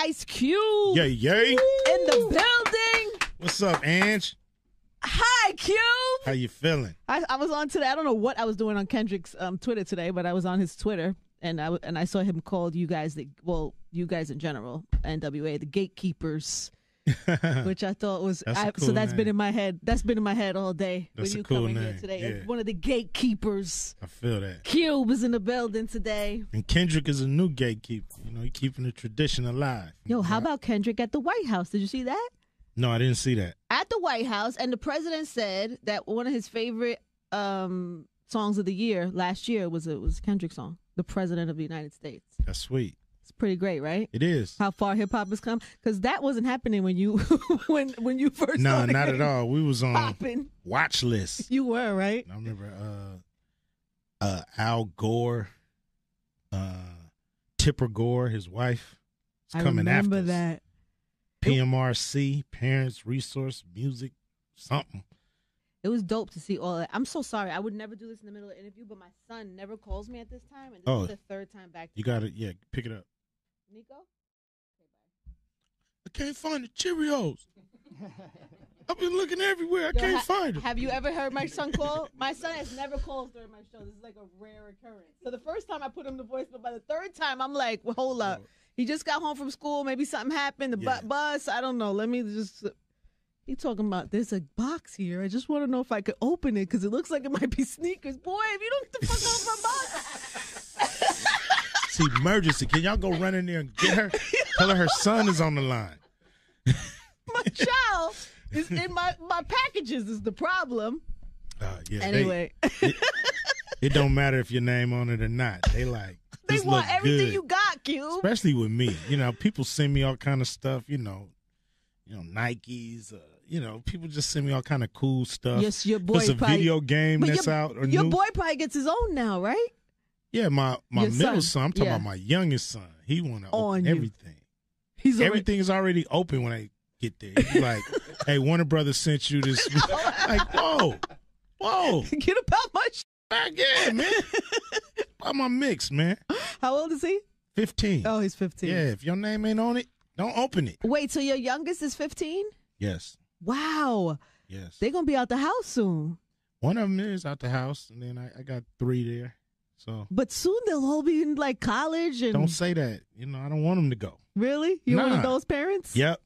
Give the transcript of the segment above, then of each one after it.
Ice Cube. Yay, yay. In the building. What's up, Ange? Hi, Cube. How you feeling? I was on today. I don't know what I was doing on Kendrick's Twitter today, but I was on his Twitter, and I saw him called you guys, you guys in general, NWA, the gatekeepers, which I thought was cool so that's name. been in my head. That's been in my head all day. That's when a you cool come in name. here today. Yeah. One of the gatekeepers. I feel that. Cube is in the building today. And Kendrick is a new gatekeeper. You know, he keeping the tradition alive. Yo, how about Kendrick at the White House? Did you see that? No, I didn't see that. At the White House, and the president said that one of his favorite songs of the year last year was Kendrick's song, "The President of the United States." That's sweet. It's pretty great, right? It is. How far hip hop has come, because that wasn't happening when you when you first No, started not at all. We was on popping. watch list. You were, right? I remember Al Gore, Tipper Gore, his wife, was coming I remember after us. that. PMRC, Parents Resource Music, something. It was dope to see all that. I'm so sorry. I would never do this in the middle of an interview, but my son never calls me at this time, and this is the third time back. You got to, pick it up. Nico? Okay, bye. I can't find the Cheerios. I've been looking everywhere. I can't find them. Have you ever heard my son call? My son has never called during my show. This is like a rare occurrence. So the first time I put him to voice, but by the third time, I'm like, well, hold up. He just got home from school. Maybe something happened. The bus. I don't know. Let me just. He talking about there's a box here. I just want to know if I could open it because it looks like it might be sneakers. Boy, if you don't get the fuck out of my box. See, emergency. Can y'all go run in there and get her? Tell her son is on the line. My child is in my packages is the problem. Yeah. Anyway. It don't matter if your name on it or not. They like. They this want look everything good. you got, Cube. Especially with me. You know, people send me all kind of stuff, Nikes, people just send me all kind of cool stuff. Yes, your boy There's a probably, video game that's out or your new. boy probably gets his own now, right? Yeah, my Your middle son. I'm talking Yeah. about my youngest son. He want to On open you. everything. He's Everything is already open when I get there. He's like, hey, Warner Brothers sent you this. Like, whoa. Get about my shit. Yeah, man. Buy my mix, man. How old is he? 15. Oh, he's 15. Yeah, if your name ain't on it, don't open it. Wait, so your youngest is 15? Yes. Wow. Yes. They're going to be out the house soon. One of them is out the house, and then I got 3 there. So But soon they'll all be in like college and don't say that. I don't want them to go. Really? You're one of Nah. those parents? Yep.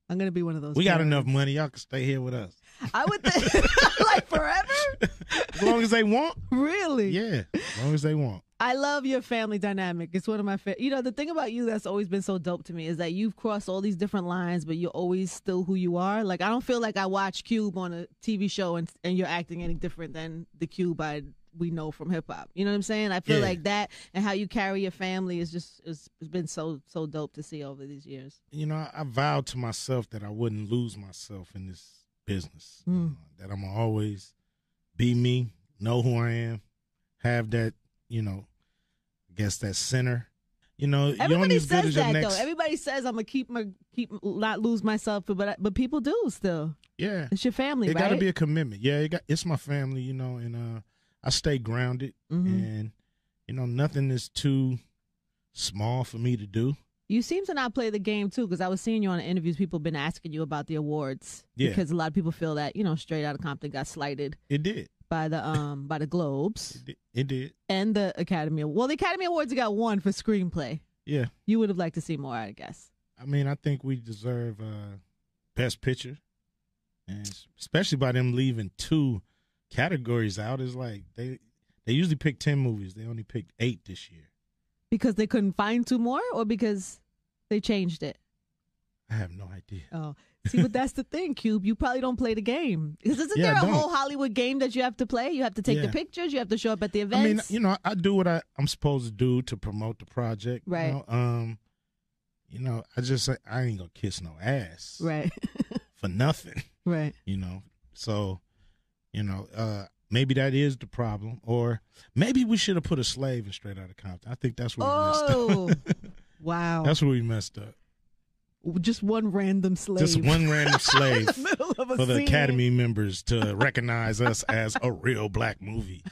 I'm going to be one of those We got parents. enough money. Y'all can stay here with us. I would think like forever? As long as they want. Really? Yeah. As long as they want. I love your family dynamic. It's one of my favorite. The thing about you that's always been so dope to me is that you've crossed all these different lines, but you're always still who you are. Like, I don't feel like I watch Cube on a TV show and you're acting any different than the Cube we know from hip hop. You know what I'm saying? I feel like that and how you carry your family is just it's been so dope to see over these years. I vowed to myself that I wouldn't lose myself in this business. That I'm gonna always be me, know who I am, have that, I guess that center. Everybody as good says as your that next. though. Everybody says I'm gonna not lose myself, but people do still. Yeah, It's your family, it right? got to be a commitment. Yeah, it's my family, and I stay grounded, and nothing is too small for me to do. You seem to not play the game too, because I was seeing you on the interviews. People have been asking you about the awards, Yeah. because a lot of people feel that Straight Outta Compton got slighted It did. by the Globes It did. and the Academy. Well, the Academy Awards got one for screenplay. Yeah. You would have liked to see more, I guess. I mean, I think we deserve Best Picture, and especially by them leaving 2 categories out. Is like they usually pick 10 movies. They only picked 8 this year. Because they couldn't find 2 more, or because they changed it? I have no idea. Oh, see, but that's the thing, Cube. You probably don't play the game. Because isn't there a whole Hollywood game that you have to play? You have to take the pictures. You have to show up at the events. I mean, I do what I'm supposed to do to promote the project. Right. I ain't gonna kiss no ass. Right. For nothing. Right. So, maybe that is the problem, or maybe we should have put a slave in Straight Outta Compton. I think that's where we messed up. Wow. That's where we messed up. just one random slave. Just one random slave in the middle of a for the scene. Academy members to recognize us as a real black movie.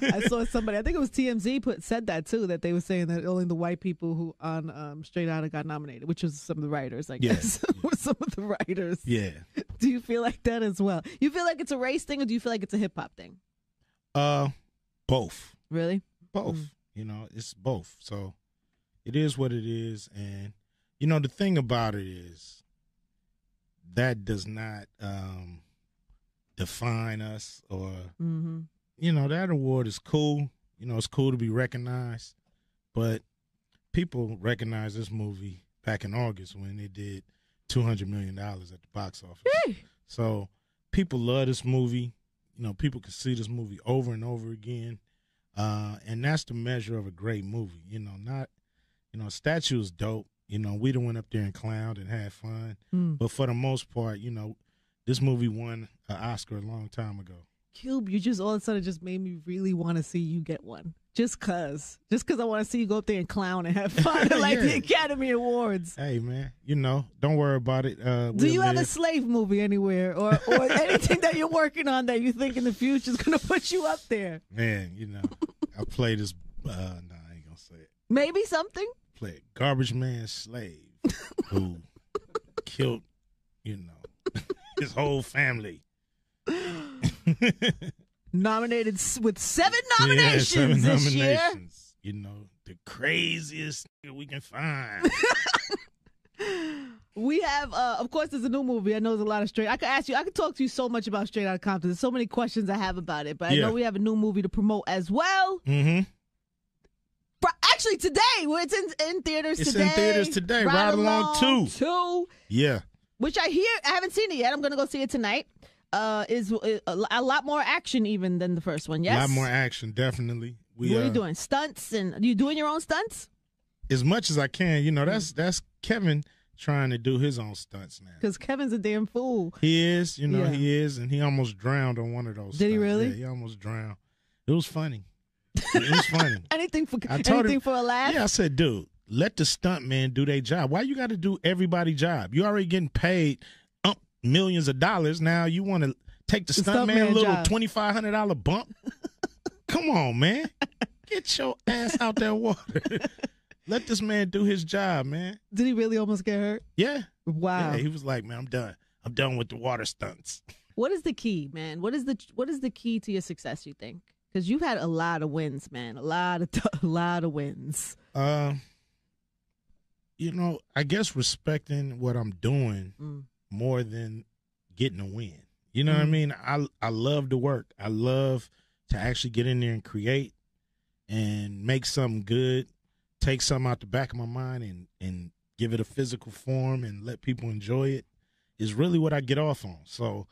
I saw somebody, I think it was TMZ, said that too, that they were saying that only the white people who on Straight Outta got nominated, which was some of the writers, I guess. Yeah. Some of the writers. Yeah. Do you feel like that as well? You feel like it's a race thing, or do you feel like it's a hip hop thing? Both. Really? Both. You know, it's both. So it is what it is. And, you know, the thing about it is that does not define us or, you know, that award is cool. You know, it's cool to be recognized. But people recognize this movie back in August when it did $200 million at the box office. Hey. So people love this movie. You know, people can see this movie over and over again. And that's the measure of a great movie. You know, not, you know, Statue is dope. You know, we done went up there and clowned and had fun. But for the most part, you know, this movie won an Oscar a long time ago. Cube, you just all of a sudden just made me really want to see you get one. Just cause I want to see you go up there and clown and have fun like the Academy Awards. Hey man, you know, don't worry about it. Do you have a slave movie anywhere or anything that you're working on that you think in the future is gonna put you up there? Man, you know, I play this. I ain't gonna say it. Maybe something. Play a garbage man slave who killed, you know, his whole family. Nominated with 7 nominations this year. You know, the craziest we can find. We have, of course, there's a new movie. I know there's a lot of I could talk to you so much about Straight Outta Compton. There's so many questions I have about it, but I know we have a new movie to promote as well. Actually, today, it's in theaters today. It's in theaters today. Ride Along 2. Yeah. Which I haven't seen it yet. I'm going to go see it tonight. Is a lot more action even than the first one, yes? A lot more action, definitely. What are you doing? Stunts? And are you doing your own stunts? As much as I can. You know, that's Kevin trying to do his own stunts now. Because Kevin's a damn fool. He is, you know, he is, and he almost drowned on one of those Did he really? Yeah, he almost drowned. It was funny. It was funny. anything for a laugh? Yeah, I said, dude, let the stunt man do their job. Why you got to do everybody's job? You already getting paid millions of dollars. Now you want to take the stunt man a little $2,500 bump? Come on, man. Get your ass out that water. Let this man do his job, man. Did he really almost get hurt? Yeah. Wow. Yeah, he was like, man, I'm done. I'm done with the water stunts. What is the key, man? What is the key to your success, you think? Because you've had a lot of wins, man. A lot of wins. You know, I guess respecting what I'm doing more than getting a win. You know what I mean? I love to work. I love to actually get in there and create and make something good, take something out the back of my mind and give it a physical form and let people enjoy it is really what I get off on. So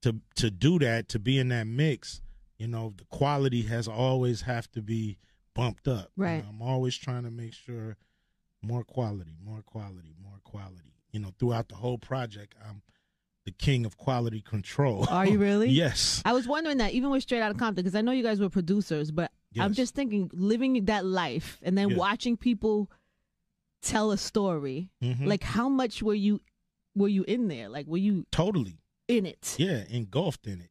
to do that, to be in that mix, you know, the quality has always have to be bumped up. Right. You know, I'm always trying to make sure more quality. You know, throughout the whole project, I'm the king of quality control. Are you really? Yes. I was wondering that even with Straight Outta Compton, because I know you guys were producers, but I'm just thinking living that life and then watching people tell a story. Like, how much were you in there? Like, were you totally in it? Yeah, engulfed in it.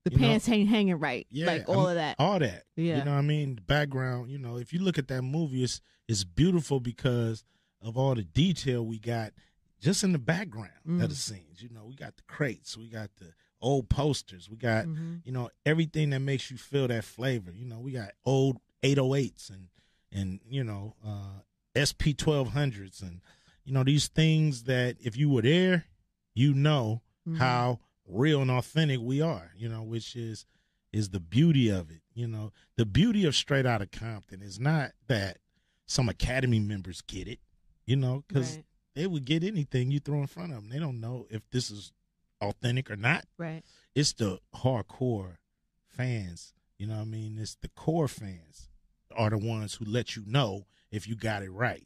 The pants hanging right. Yeah, like all of that. All that. Yeah. You know what I mean? The background, you know, if you look at that movie, it's beautiful because of all the detail we got just in the background of the scenes. You know, we got the crates, we got the old posters, we got, you know, everything that makes you feel that flavor. You know, we got old 808s and you know, SP 1200s and, you know, these things that if you were there, you know how real and authentic we are, you know, which is the beauty of it. You know, the beauty of Straight Outta Compton is not that some Academy members get it, you know, because they would get anything you throw in front of them. They don't know if this is authentic or not. Right. It's the hardcore fans, you know what I mean? It's the core fans are the ones who let you know if you got it right.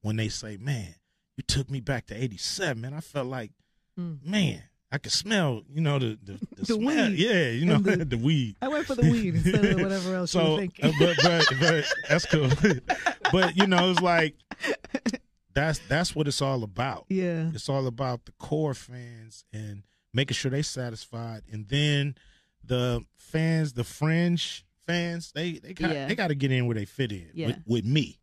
When they say, man, you took me back to 87, man, I felt like, man, I could smell, you know, the smell. Weed. Yeah, you know, the weed. I went for the weed instead of whatever else you were thinking. but that's cool. But, you know, it's like that's what it's all about. Yeah. It's all about the core fans and making sure they satisfied, and then the fans, the fringe fans, they got to get in where they fit in with me.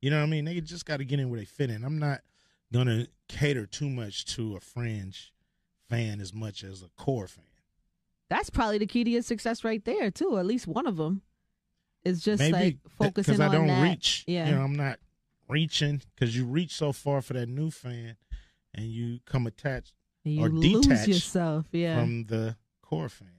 You know what I mean? They just got to get in where they fit in. I'm not gonna cater too much to a fringe fan as much as a core fan. That's probably the key to your success right there too. At least one of them is just Maybe, like focusing on that. Because I don't reach. Yeah. You know, I'm not reaching, because you reach so far for that new fan, and you come attached or lose detached yourself, from the core fan.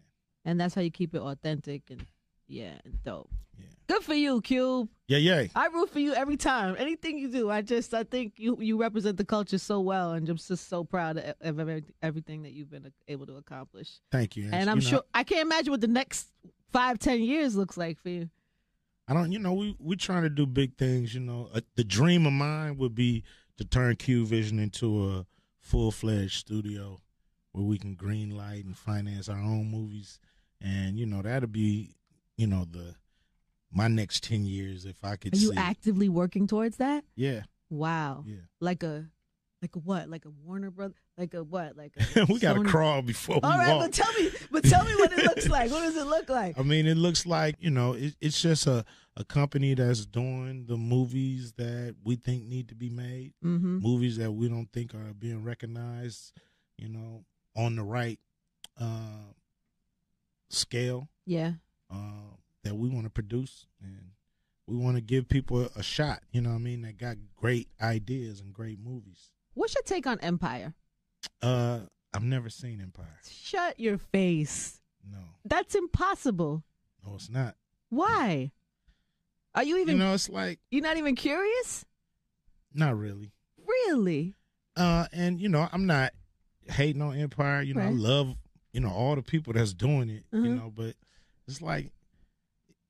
And that's how you keep it authentic and and dope. Yeah. Good for you, Cube. Yeah. I root for you every time. Anything you do, I think you represent the culture so well, and I'm just so proud of everything that you've been able to accomplish. Thank you. And I'm sure I can't imagine what the next 5-10 years looks like for you. I don't. You know, we're trying to do big things. You know, the dream of mine would be to turn Q Vision into a full-fledged studio where we can green light and finance our own movies, and you know that'll be, you know, my next 10 years if I could. Are you actively working towards that? Yeah. Wow. Yeah. Like a what? Like a Warner Brother? Like a what? Like we got to crawl before we walk. All right, but tell me what it looks like. What does it look like? I mean, it looks like, you know, it's just a company that's doing the movies that we think need to be made, movies that we don't think are being recognized, you know, on the right scale. Yeah. That we want to produce, and we want to give people a shot, you know what I mean, that got great ideas and great movies. What's your take on Empire? I've never seen Empire. Shut your face. No. That's impossible. No, it's not. Why? Are you even, you know, it's like, you're not even curious? Not really. Really? And, you know, I'm not hating on Empire. You know, I love, you know, all the people that's doing it, you know, but it's like,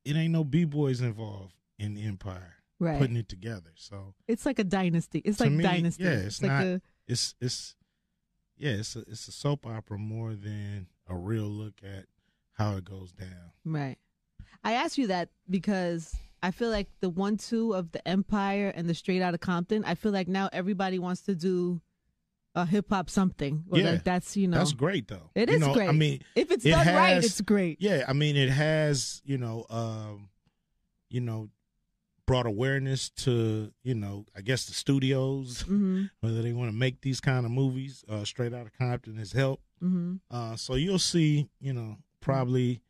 it ain't no B-boys involved in Empire putting it together. So it's like a dynasty. It's like Dynasty. Yeah, it's not. It's a soap opera more than a real look at how it goes down. Right. I ask you that because I feel like the 1-2 of the Empire and the Straight Outta Compton, I feel like now everybody wants to do a hip hop something. Or yeah, that's, you know, that's great though. It is great. I mean, if it's done right, it's great. Yeah, I mean, it has, you know, brought awareness to, you know, I guess the studios, whether they want to make these kind of movies. Straight Outta Compton has helped. So you'll see, you know, probably,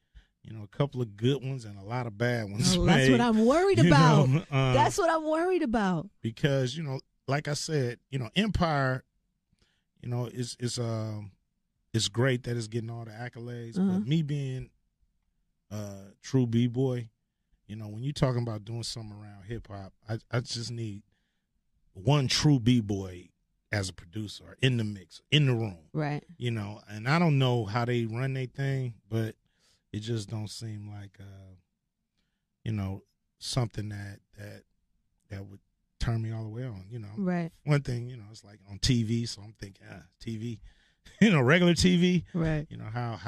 you know, a couple of good ones and a lot of bad ones. That's what I'm worried about. That's what I'm worried about. Because, you know, like I said, you know, Empire, you know, it's great that it's getting all the accolades. But me being a true B-boy, you know, when you're talking about doing something around hip-hop, I just need one true B-boy as a producer in the mix, in the room. Right. You know, and I don't know how they run their thing, but it just don't seem like, you know, something that would turn me all the way on, you know. Right. One thing, you know, it's like on TV, so I'm thinking, TV, you know, regular TV. Right. You know, how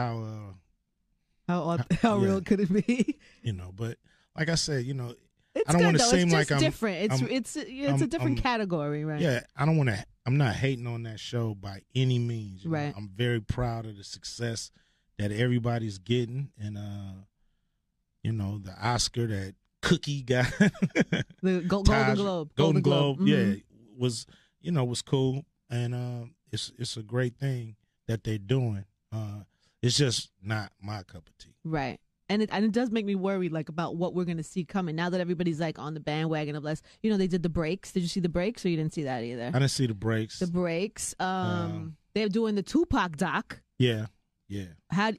real could it be? You know, but like I said, you know, it's I don't want to seem it's like I'm different. It's a different category, right? Yeah, I'm not hating on that show by any means. Right. Know? I'm very proud of the success that everybody's getting, and you know, the Oscar that Cookie got, the Golden Globe, yeah, was cool, and it's a great thing that they're doing. It's just not my cup of tea, right? And it does make me worried, like, about what we're gonna see coming now that everybody's like on the bandwagon of less. You know, they did the breaks. Did you see the breaks, or you didn't see that either? I didn't see the breaks. They're doing the Tupac doc. Yeah. Have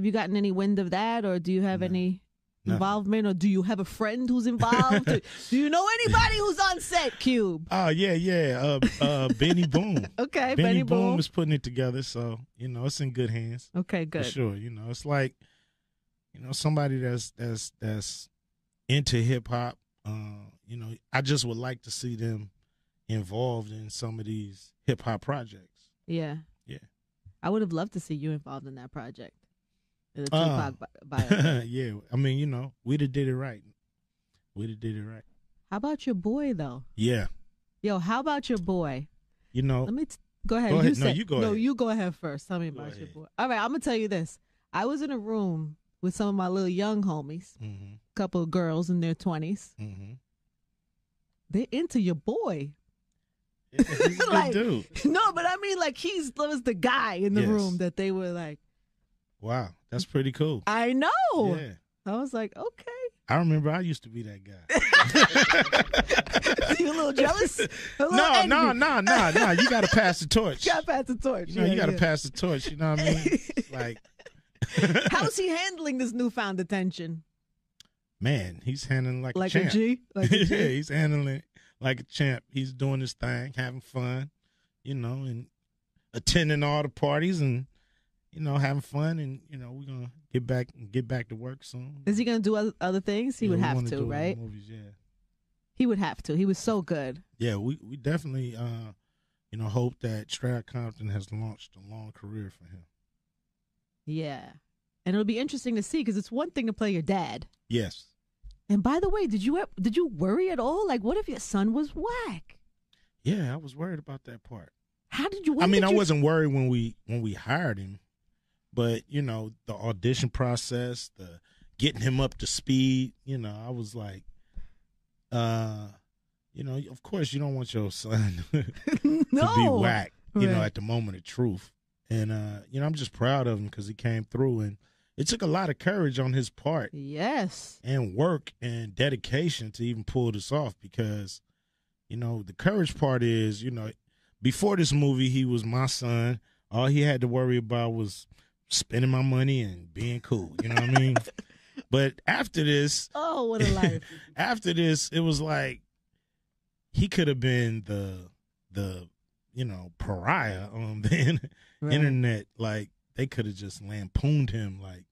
you gotten any wind of that, or do you have any involvement, or do you have a friend who's involved? Do you know anybody who's on set, Cube? Oh, yeah. Benny Boom. Okay, Benny Boom is putting it together, so, you know, it's in good hands. Okay, good. For sure. You know, it's like, you know, somebody that's into hip hop, you know, I just would like to see them involved in some of these hip hop projects. Yeah. Yeah. I would have loved to see you involved in that project. The Tupac bio. Yeah. I mean, you know, we'd have did it right. How about your boy, though? Yeah. Yo, how about your boy? You know, Let me go ahead. Go ahead. You You go ahead. No, you go ahead first. Tell me about your boy. All right, I'm gonna tell you this. I was in a room with some of my little young homies, couple of girls in their 20s. They're into your boy. Yeah, he's a good dude. No, but I mean, like, he was the guy in the room that they were like. Wow, that's pretty cool. I know. Yeah. I was like, okay. I remember I used to be that guy. You a little jealous? No. You got to pass the torch. You got to pass the torch. You know, you got to pass the torch. You know what I mean? Like, how's he handling this newfound attention? Man, he's handling like a champ. Like a G? Yeah, he's handling it like a champ. He's doing his thing, having fun, you know, and attending all the parties and, you know, having fun. And, you know, we're going to get back to work soon. Is he going to do other things? He would have to, right? Movies, yeah. He would have to. He was so good. Yeah, we definitely, you know, hope that Strat Compton has launched a long career for him. Yeah. And it'll be interesting to see because it's one thing to play your dad. Yes. And by the way, did you worry at all? Like, what if your son was whack? Yeah, I was worried about that part. How did you? I wasn't worried when we hired him, but you know, the audition process, the getting him up to speed. You know, I was like, you know, of course you don't want your son to be whack. You know, at the moment of truth, and you know, I'm just proud of him because he came through and. It took a lot of courage on his part. Yes. And work and dedication to even pull this off because, you know, the courage part is, you know, before this movie, he was my son. All he had to worry about was spending my money and being cool. You know what I mean? But after this. Oh, what a life. After this, it was like he could have been the you know, pariah on the internet. Like, they could have just lampooned him like,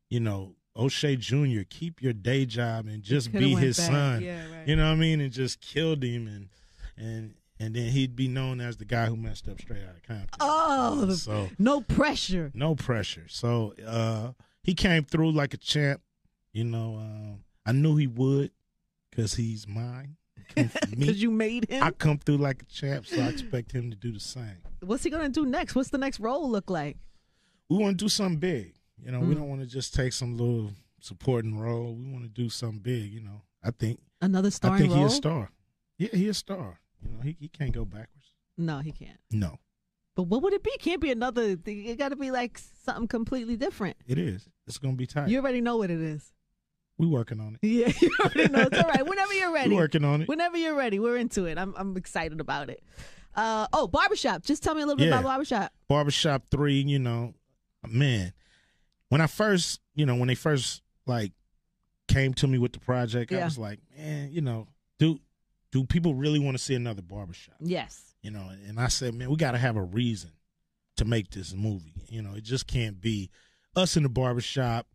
you know, O'Shea Jr., keep your day job and just be his son. Yeah, right. You know what I mean? And just killed him and then he'd be known as the guy who messed up Straight Outta Compton. Oh, so no pressure. No pressure. So he came through like a champ. You know, I knew he would because he's mine. Because you made him? I come through like a champ, so I expect him to do the same. What's he going to do next? What's the next role look like? We want to do something big. You know, we don't want to just take some little supporting role. We want to do something big, you know. I think another starring role? He's a star. Yeah, he's a star. You know, he can't go backwards. No, he can't. No. But what would it be? Can't be another thing. It got to be like something completely different. It is. It's going to be tight. You already know what it is. We working on it. Yeah, you already know. It's all right. Whenever you're ready. We're working on it. Whenever you're ready. We're into it. I'm excited about it. Barbershop. Just tell me a little bit about Barbershop. Barbershop 3, you know, man, when they first like came to me with the project, I was like, man, you know, do people really want to see another Barbershop? Yes. You know, and I said, man, we got to have a reason to make this movie. You know, it just can't be us in the barbershop,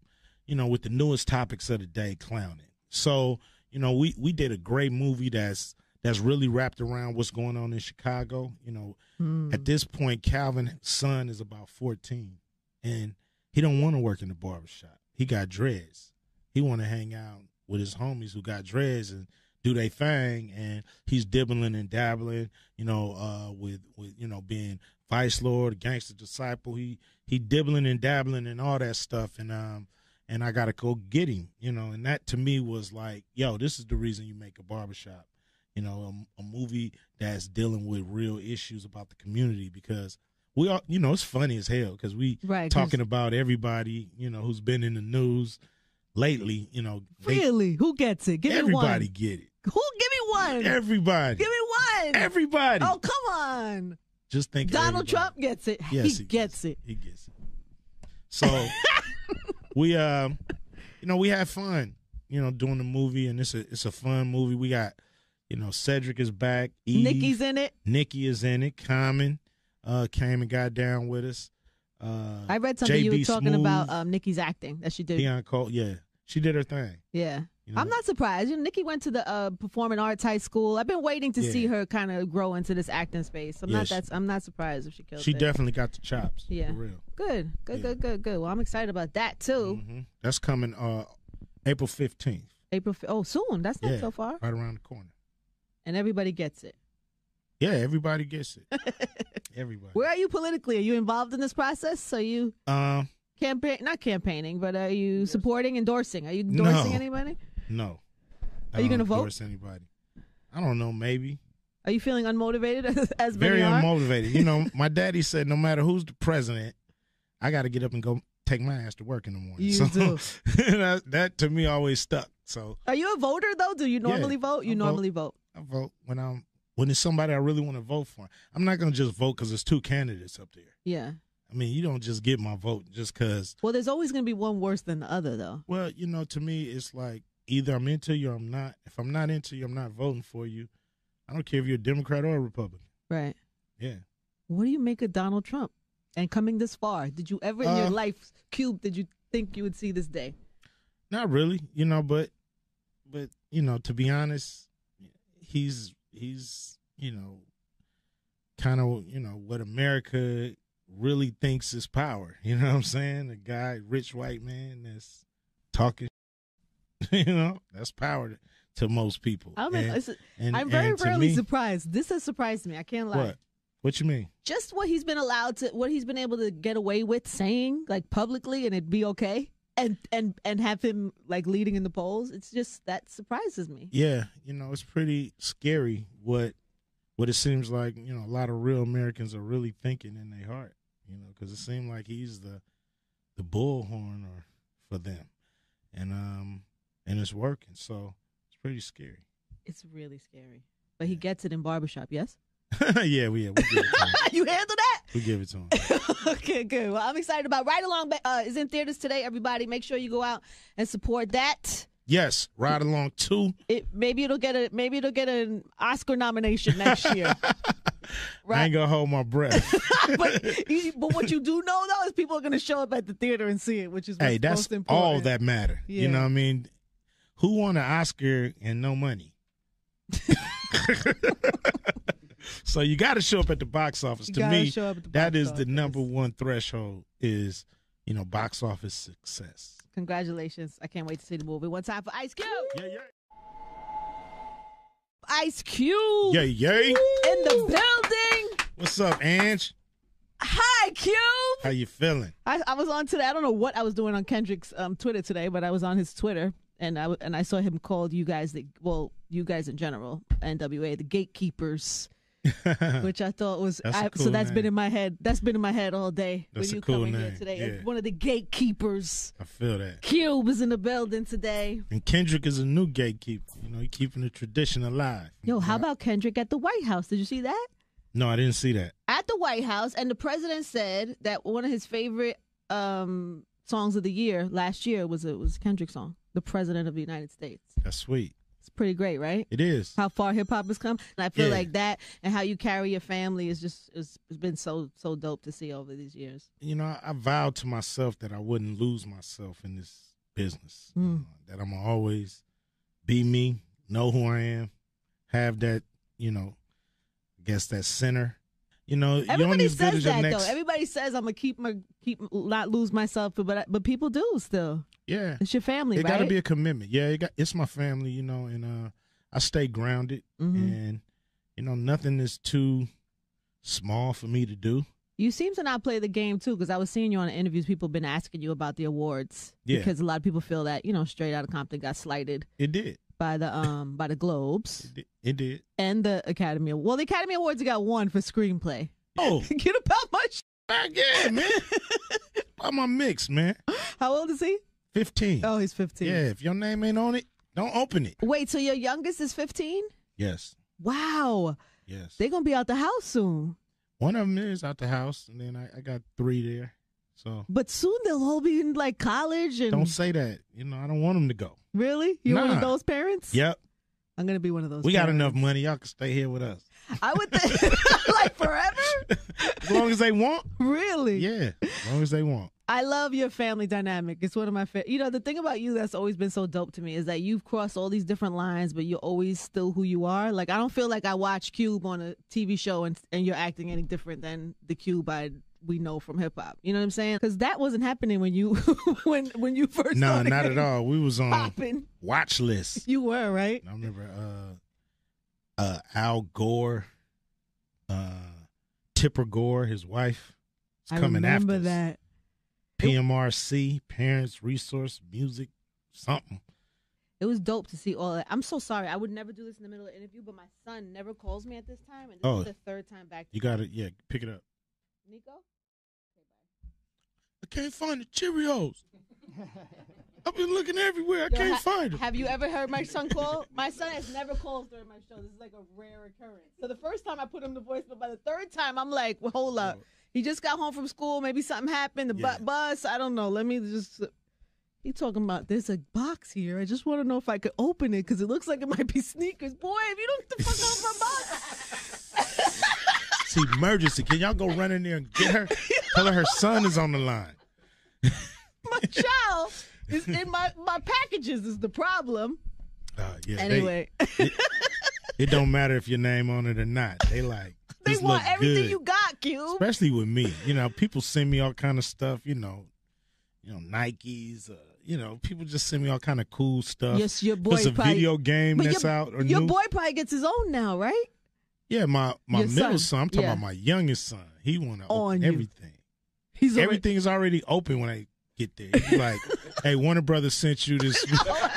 you know, with the newest topics of the day clowning. So, you know, we did a great movie that's really wrapped around what's going on in Chicago. You know, at this point, Calvin's son is about 14. And he don't want to work in the barbershop. He got dreads. He want to hang out with his homies who got dreads and do their thing. And he's dibbling and dabbling, you know, with you know, being Vice Lord, Gangster Disciple. He dibbling and dabbling and all that stuff. And I got to go get him, you know. And that to me was like, yo, this is the reason you make a barbershop. You know, a movie that's dealing with real issues about the community because we all, you know, it's funny as hell because we talking about everybody, you know, who's been in the news lately, you know. Really? Who gets it? Give me one. Everybody get it. Who? Give me one. Everybody. Give me one. Everybody. Oh, come on. Just think Donald Trump gets it. Yes, he gets it. He gets it. So we, you know, we had fun, you know, doing the movie, and it's a fun movie. We got, you know, Cedric is back. Eve, Nicki's in it. Nicki is in it. Common came and got down with us. I read something you were talking about Nicki's acting that she did. Deion Cole, yeah, she did her thing. Yeah, you know? I'm not surprised. You know, Nicki went to the Performing Arts High School. I've been waiting to see her kind of grow into this acting space. I'm not surprised if she killed. She definitely got the chops. Yeah, for real. Good. Well, I'm excited about that too. Mm-hmm. That's coming April 15th. Oh, soon. That's not so far. Right around the corner. And everybody gets it. Yeah, everybody gets it. Everybody. Where are you politically? Are you involved in this process? Are you not campaigning, but are you supporting, endorsing? Are you endorsing anybody? No. Are you going to vote? Endorse anybody? I don't know. Maybe. Are you feeling unmotivated? As very many are? Unmotivated. You know, my daddy said no matter who's the president, I got to get up and go take my ass to work in the morning. You do. that to me always stuck. So. Are you a voter though? Do you normally vote? You normally vote. I vote when it's somebody I really want to vote for. I'm not going to just vote because there's two candidates up there. Yeah. I mean, you don't just get my vote just because. Well, there's always going to be one worse than the other, though. Well, you know, to me, it's like either I'm into you or I'm not. If I'm not into you, I'm not voting for you. I don't care if you're a Democrat or a Republican. Right. Yeah. What do you make of Donald Trump and coming this far? Did you ever in your life, Cube, did you think you would see this day? Not really, you know, but you know, to be honest, he's you know, kind of, you know, what America really thinks is power. You know what I'm saying? A guy, rich white man that's talking, you know, that's power to most people. I'm very rarely surprised. This has surprised me. I can't lie. What you mean? Just what he's been able to get away with saying, like, publicly, and it'd be okay. And have him like leading in the polls. It's just that surprises me. Yeah, you know, it's pretty scary what it seems like. You know, a lot of real Americans are really thinking in their heart. You know, because it seems like he's the bullhorn for them, and it's working. So it's pretty scary. It's really scary. But he gets it in barbershop, yes? Yeah, we give it to him. You handle that? We give it to him. Okay, good. Well, I'm excited about Ride Along. Is in theaters today. Everybody, make sure you go out and support that. Yes, Ride Along 2. Maybe it'll get an Oscar nomination next year. Right? I ain't gonna hold my breath. but what you do know though is people are gonna show up at the theater and see it, which is what's most important. All that matter. Yeah. You know what I mean? Who won an Oscar and no money? So you got to show up at the box office. To me, that is the number one threshold is, you know, box office success. Congratulations. I can't wait to see the movie. One time for Ice Cube. Yeah. Ice Cube. Yeah. In the building. What's up, Ange? Hi, Cube. How you feeling? I was on today. I don't know what I was doing on Kendrick's Twitter today, but I was on his Twitter. And I saw him called you guys, you guys in general, NWA, the gatekeepers, which I thought was that's been in my head. That's been in my head all day. That's when you cool coming name. Here today. Yeah. One of the gatekeepers. I feel that. Cube is in the building today. And Kendrick is a new gatekeeper. You know, he's keeping the tradition alive. Yo, how about Kendrick at the White House? Did you see that? No, I didn't see that. At the White House, and the president said that one of his favorite songs of the year last year was a Kendrick song. The president of the United States. That's sweet. It's pretty great, right? It is. How far hip hop has come, and I feel like that, and how you carry your family it's been so dope to see over these years. You know, I vowed to myself that I wouldn't lose myself in this business. You know, that I'm gonna always be me, know who I am, have that, you know, I guess that center. You know, everybody says that though. Everybody says I'm gonna not lose myself, but people do still. Yeah, it's your family, right? It got to be a commitment. Yeah, it's my family, you know, and I stay grounded, and you know, nothing is too small for me to do. You seem to not play the game too, because I was seeing you on interviews. People have been asking you about the awards, because a lot of people feel that, you know, Straight Outta Compton got slighted. It did. By the Globes. It did. And the Academy Award. Well, the Academy Awards got one for screenplay. Oh. Get about my back, yeah, man. About my mix, man. How old is he? 15. Oh, he's 15. Yeah, if your name ain't on it, don't open it. Wait, so your youngest is 15? Yes. Wow. Yes. They're going to be out the house soon. One of them is out the house, and then I got 3 there. So. But soon they'll all be in, like, college. And don't say that. You know, I don't want them to go. Really? You're one of those parents? Yep. I'm going to be one of those We parents. got enough money. Y'all can stay here with us. I would think, like, forever? As long as they want. Really? Yeah, as long as they want. I love your family dynamic. It's one of my favorite. You know, the thing about you that's always been so dope to me is that you've crossed all these different lines, but you're always still who you are. Like, I don't feel like I watch Cube on a TV show and you're acting any different than the Cube we know from hip hop. You know what I'm saying? Because that wasn't happening when you when you first started. No, not at all. We was on popping. Watch list. You were, right? I remember Al Gore Tipper Gore, his wife, is I coming after remember us. that. PMRC, Parents Resource Music, something. It was dope to see all that. I'm so sorry. I would never do this in the middle of an interview, but my son never calls me at this time, and this is the third time back. You got it. Yeah, pick it up. Nico? Okay, bye. I can't find the Cheerios. I've been looking everywhere. I can't find them. Have you ever heard my son call? My son has never called during my show. This is like a rare occurrence. So the first time I put him to voice, but by the third time, I'm like, well, hold up. He just got home from school. Maybe something happened. The bus. I don't know. Let me just... He talking about, there's a box here. I just want to know if I could open it because it looks like it might be sneakers. Boy, if you don't get the fuck off my box. See, emergency. Can y'all go run in there and get her? Tell her son is on the line. My child is in my packages is the problem. Anyway. It don't matter if your name on it or not. They like, they want everything good. You got, Cube. Especially with me. You know, people send me all kind of stuff, you know, Nikes, people just send me all kind of cool stuff. Yes, your boy. It's a video game that's out or your new. boy probably gets his own now, right? Yeah, my middle son. I'm talking about my youngest son. He want to open everything. Everything is already open when I get there. He's like, hey, Warner Brothers sent you this.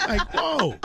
Like, whoa.